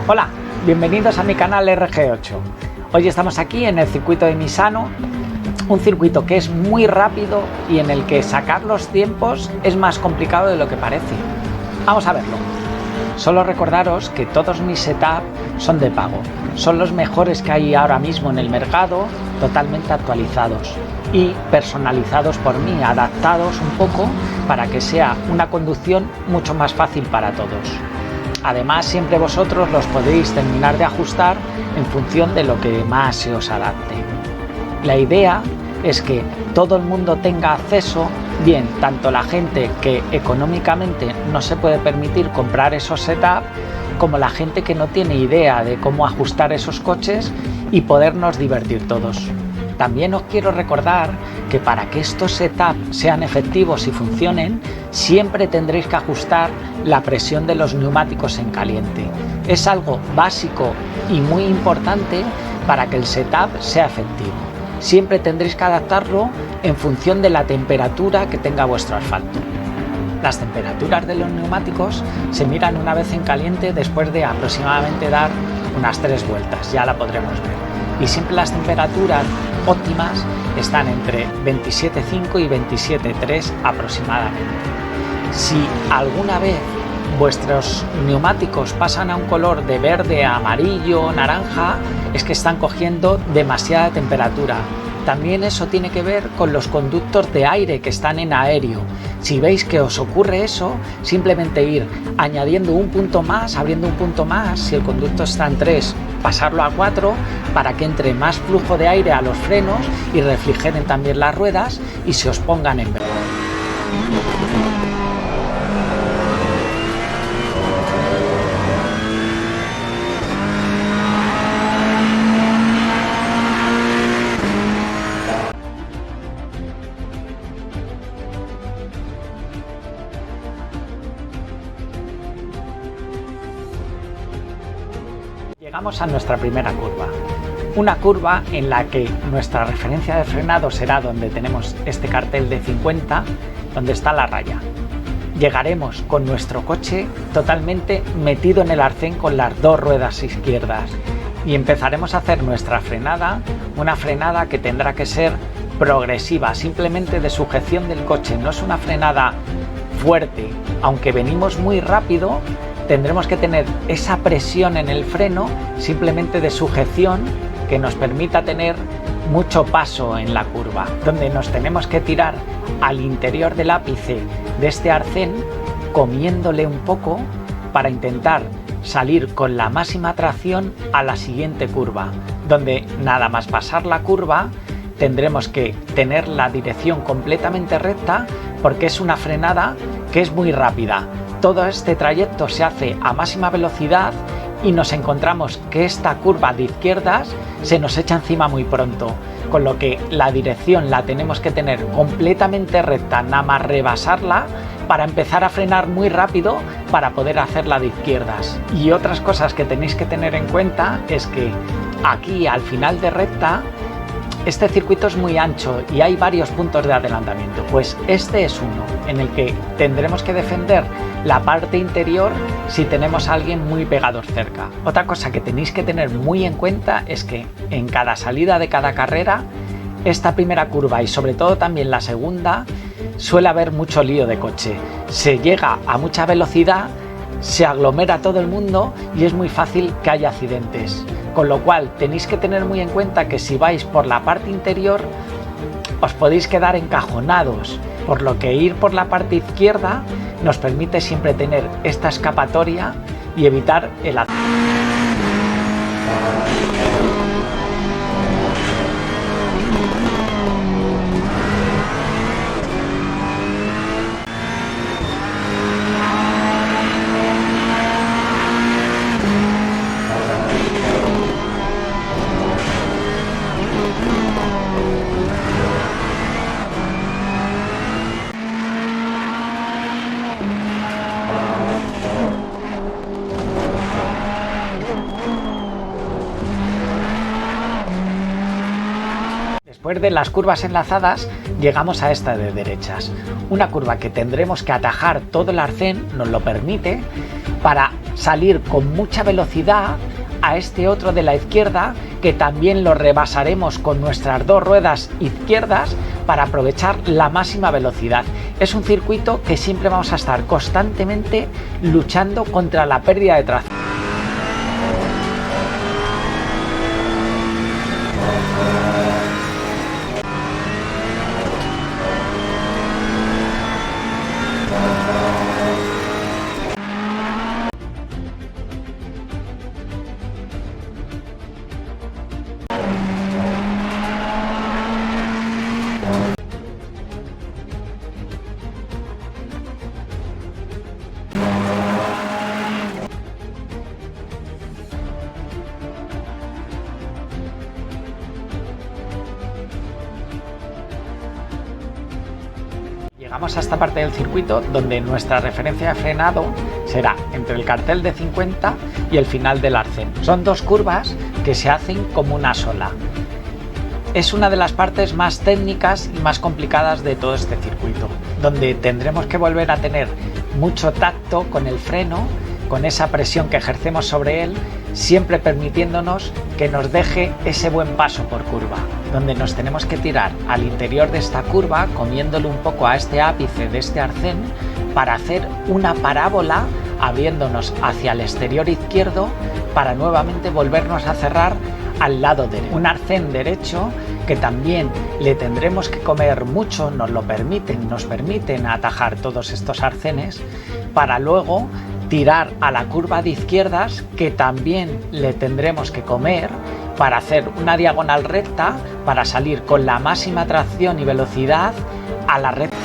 Hola, bienvenidos a mi canal RG8. Hoy estamos aquí en el circuito de Misano, un circuito que es muy rápido y en el que sacar los tiempos es más complicado de lo que parece. Vamos a verlo. Solo recordaros que todos mis setups son de pago. Son los mejores que hay ahora mismo en el mercado, totalmente actualizados y personalizados por mí, adaptados un poco para que sea una conducción mucho más fácil para todos. Además, siempre vosotros los podéis terminar de ajustar en función de lo que más se os adapte. La idea es que todo el mundo tenga acceso, bien, tanto la gente que económicamente no se puede permitir comprar esos setups, como la gente que no tiene idea de cómo ajustar esos coches y podernos divertir todos. También os quiero recordar que para que estos setups sean efectivos y funcionen, siempre tendréis que ajustar la presión de los neumáticos en caliente. Es algo básico y muy importante para que el setup sea efectivo. Siempre tendréis que adaptarlo en función de la temperatura que tenga vuestro asfalto. Las temperaturas de los neumáticos se miran una vez en caliente después de aproximadamente dar unas 3 vueltas, ya la podremos ver. Y siempre las temperaturas óptimas están entre 27,5 y 27,3 aproximadamente. Si alguna vez vuestros neumáticos pasan a un color de verde, amarillo, naranja, es que están cogiendo demasiada temperatura. También eso tiene que ver con los conductos de aire que están en aéreo. Si veis que os ocurre eso, simplemente ir añadiendo un punto más, abriendo un punto más, si el conducto está en 3, pasarlo a 4 para que entre más flujo de aire a los frenos y refrigeren también las ruedas y se os pongan en verde. Llegamos a nuestra primera curva, una curva en la que nuestra referencia de frenado será donde tenemos este cartel de 50, donde está la raya. Llegaremos con nuestro coche totalmente metido en el arcén con las 2 ruedas izquierdas y empezaremos a hacer nuestra frenada, una frenada que tendrá que ser progresiva, simplemente de sujeción del coche, no es una frenada fuerte, aunque venimos muy rápido. Tendremos que tener esa presión en el freno, simplemente de sujeción, que nos permita tener mucho paso en la curva, donde nos tenemos que tirar al interior del ápice de este arcén, comiéndole un poco para intentar salir con la máxima tracción a la siguiente curva, donde nada más pasar la curva tendremos que tener la dirección completamente recta porque es una frenada que es muy rápida. Todo este trayecto se hace a máxima velocidad y nos encontramos que esta curva de izquierdas se nos echa encima muy pronto, con lo que la dirección la tenemos que tener completamente recta, nada más rebasarla para empezar a frenar muy rápido para poder hacerla de izquierdas. Y otras cosas que tenéis que tener en cuenta es que aquí al final de recta este circuito es muy ancho y hay varios puntos de adelantamiento, pues este es uno en el que tendremos que defender la parte interior si tenemos a alguien muy pegado cerca. Otra cosa que tenéis que tener muy en cuenta es que en cada salida de cada carrera, esta primera curva y sobre todo también la segunda, suele haber mucho lío de coche. Se llega a mucha velocidad, se aglomera todo el mundo y es muy fácil que haya accidentes. Con lo cual tenéis que tener muy en cuenta que si vais por la parte interior os podéis quedar encajonados, por lo que ir por la parte izquierda nos permite siempre tener esta escapatoria y evitar el accidente. Después de las curvas enlazadas llegamos a esta de derechas, una curva que tendremos que atajar todo el arcén, nos lo permite, para salir con mucha velocidad a este otro de la izquierda, que también lo rebasaremos con nuestras dos ruedas izquierdas para aprovechar la máxima velocidad. Es un circuito que siempre vamos a estar constantemente luchando contra la pérdida de tracción. Llegamos a esta parte del circuito donde nuestra referencia de frenado será entre el cartel de 50 y el final del arcén. Son dos curvas que se hacen como una sola. Es una de las partes más técnicas y más complicadas de todo este circuito, donde tendremos que volver a tener mucho tacto con el freno, con esa presión que ejercemos sobre él, siempre permitiéndonos que nos deje ese buen paso por curva, donde nos tenemos que tirar al interior de esta curva, comiéndole un poco a este ápice de este arcén, para hacer una parábola abriéndonos hacia el exterior izquierdo para nuevamente volvernos a cerrar al lado derecho. Un arcén derecho que también le tendremos que comer mucho, nos permiten atajar todos estos arcenes para luego tirar a la curva de izquierdas, que también le tendremos que comer para hacer una diagonal recta para salir con la máxima tracción y velocidad a la recta.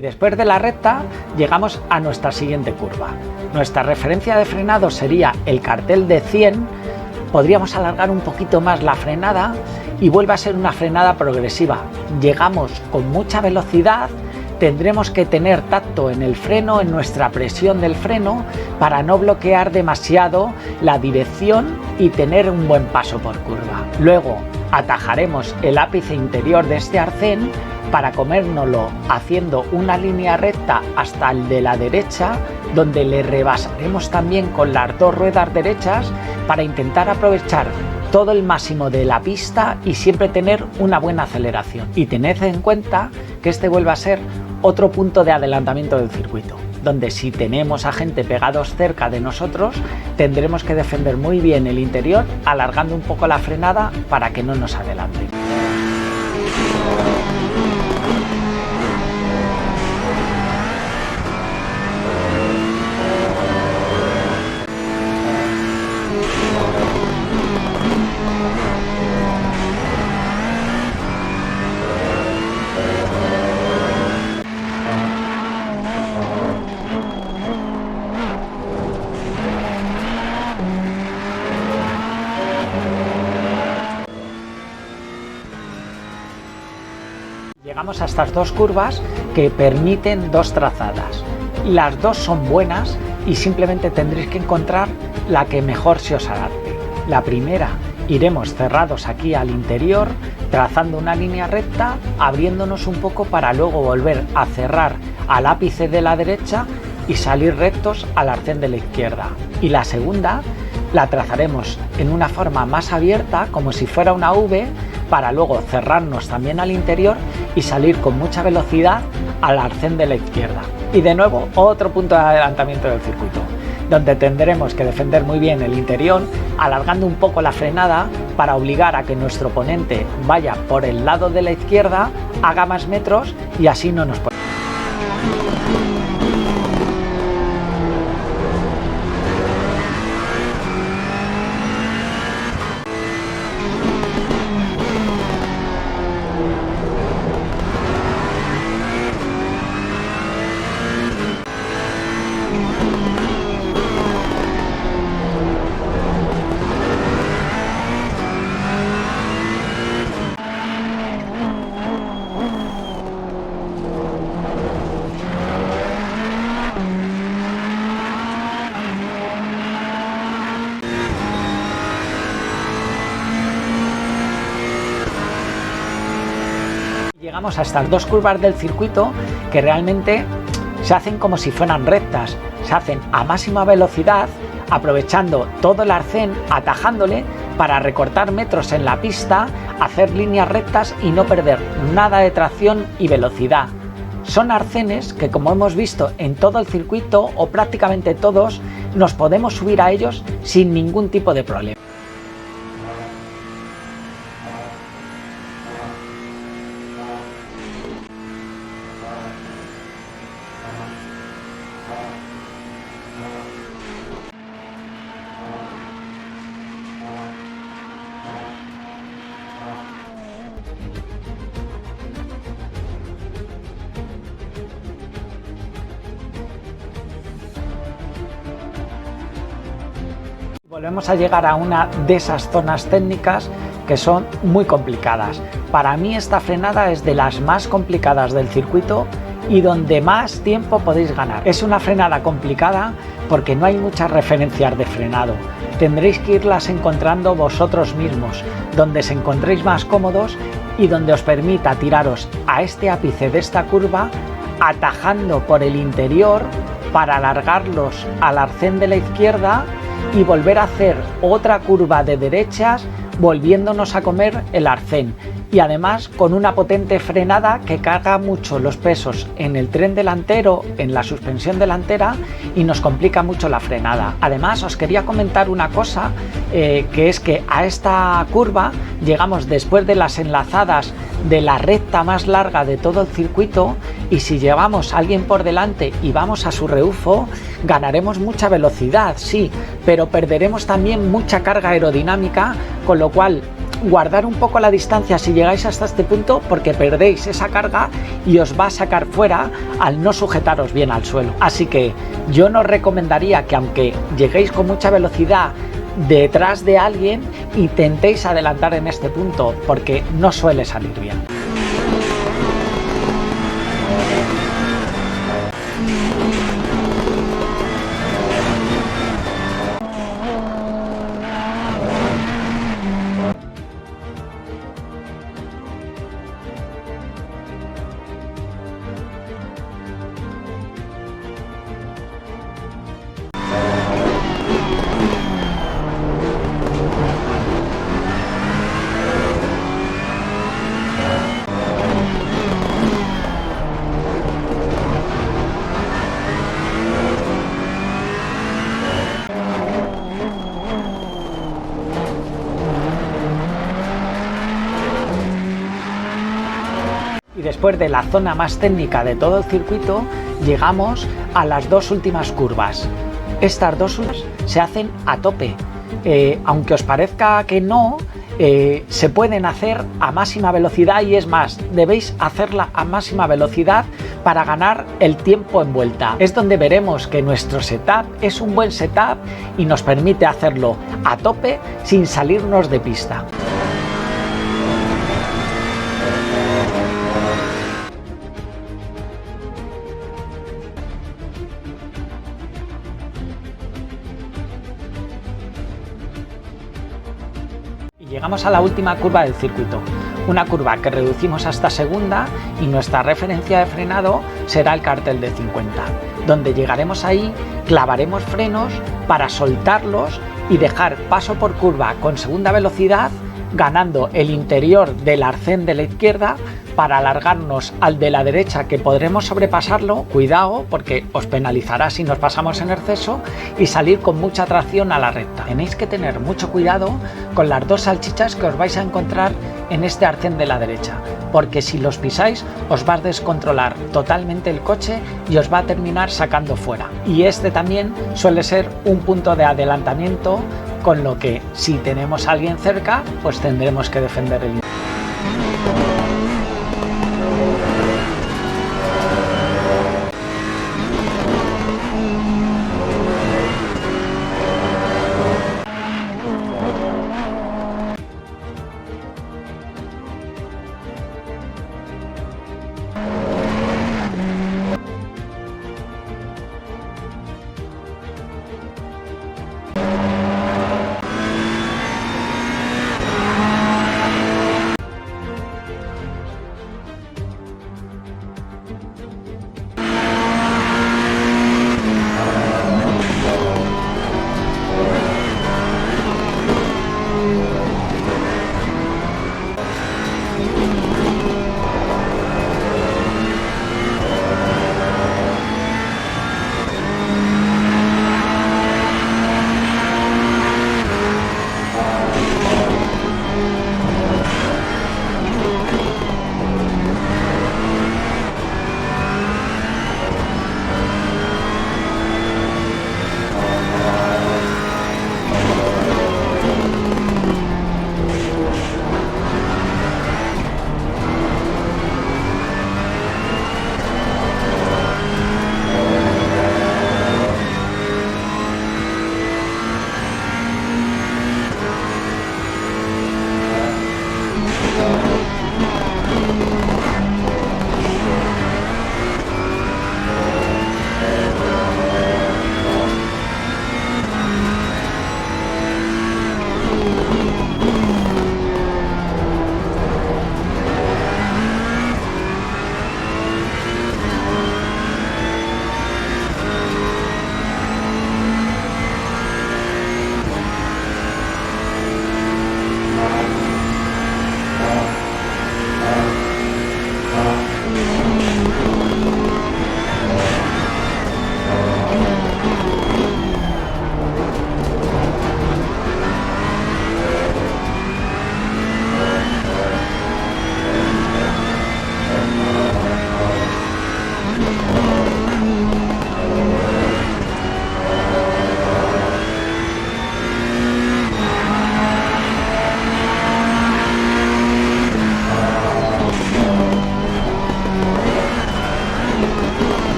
Y después de la recta llegamos a nuestra siguiente curva. Nuestra referencia de frenado sería el cartel de 100. Podríamos alargar un poquito más la frenada y vuelve a ser una frenada progresiva. Llegamos con mucha velocidad, tendremos que tener tacto en el freno, en nuestra presión del freno, para no bloquear demasiado la dirección y tener un buen paso por curva. Luego atajaremos el ápice interior de este arcén para comérnoslo haciendo una línea recta hasta el de la derecha, donde le rebasaremos también con las dos ruedas derechas para intentar aprovechar todo el máximo de la pista y siempre tener una buena aceleración. Y tened en cuenta que este vuelve a ser otro punto de adelantamiento del circuito, donde si tenemos a gente pegados cerca de nosotros, tendremos que defender muy bien el interior, alargando un poco la frenada para que no nos adelanten. Llegamos a estas dos curvas que permiten dos trazadas. Las dos son buenas y simplemente tendréis que encontrar la que mejor se os adapte. La primera, iremos cerrados aquí al interior, trazando una línea recta, abriéndonos un poco para luego volver a cerrar al ápice de la derecha y salir rectos al arcén de la izquierda. Y la segunda, la trazaremos en una forma más abierta, como si fuera una V, para luego cerrarnos también al interior y salir con mucha velocidad al arcén de la izquierda. Y de nuevo, otro punto de adelantamiento del circuito, donde tendremos que defender muy bien el interior, alargando un poco la frenada para obligar a que nuestro oponente vaya por el lado de la izquierda, haga más metros y así no nos podemos. Llegamos a estas dos curvas del circuito que realmente se hacen como si fueran rectas, se hacen a máxima velocidad, aprovechando todo el arcén, atajándole para recortar metros en la pista, hacer líneas rectas y no perder nada de tracción y velocidad. Son arcenes que, como hemos visto en todo el circuito o prácticamente todos, nos podemos subir a ellos sin ningún tipo de problema. Volvemos a llegar a una de esas zonas técnicas que son muy complicadas. Para mí esta frenada es de las más complicadas del circuito y donde más tiempo podéis ganar. Es una frenada complicada porque no hay muchas referencias de frenado. Tendréis que irlas encontrando vosotros mismos, donde os encontréis más cómodos y donde os permita tiraros a este ápice de esta curva, atajando por el interior para alargarlos al arcén de la izquierda y volver a hacer otra curva de derechas volviéndonos a comer el arcén, y además con una potente frenada que carga mucho los pesos en el tren delantero, en la suspensión delantera, y nos complica mucho la frenada. Además, os quería comentar una cosa, que es que a esta curva llegamos después de las enlazadas de la recta más larga de todo el circuito, y si llevamos a alguien por delante y vamos a su rebufo, ganaremos mucha velocidad, sí, pero perderemos también mucha carga aerodinámica, con lo cual guardar un poco la distancia si llegáis hasta este punto, porque perdéis esa carga y os va a sacar fuera al no sujetaros bien al suelo. Así que yo no os recomendaría que, aunque lleguéis con mucha velocidad detrás de alguien, intentéis adelantar en este punto, porque no suele salir bien. Y después de la zona más técnica de todo el circuito, llegamos a las dos últimas curvas. Estas dos últimas se hacen a tope. Aunque os parezca que no, se pueden hacer a máxima velocidad, y es más, debéis hacerla a máxima velocidad para ganar el tiempo en vuelta. Es donde veremos que nuestro setup es un buen setup y nos permite hacerlo a tope sin salirnos de pista. Llegamos a la última curva del circuito, una curva que reducimos hasta segunda y nuestra referencia de frenado será el cartel de 50, donde llegaremos ahí, clavaremos frenos para soltarlos y dejar paso por curva con segunda velocidad, ganando el interior del arcén de la izquierda para alargarnos al de la derecha, que podremos sobrepasarlo, cuidado porque os penalizará si nos pasamos en exceso, y salir con mucha tracción a la recta. Tenéis que tener mucho cuidado con las dos salchichas que os vais a encontrar en este arcén de la derecha, porque si los pisáis os va a descontrolar totalmente el coche y os va a terminar sacando fuera. Y este también suele ser un punto de adelantamiento, con lo que si tenemos a alguien cerca pues tendremos que defender el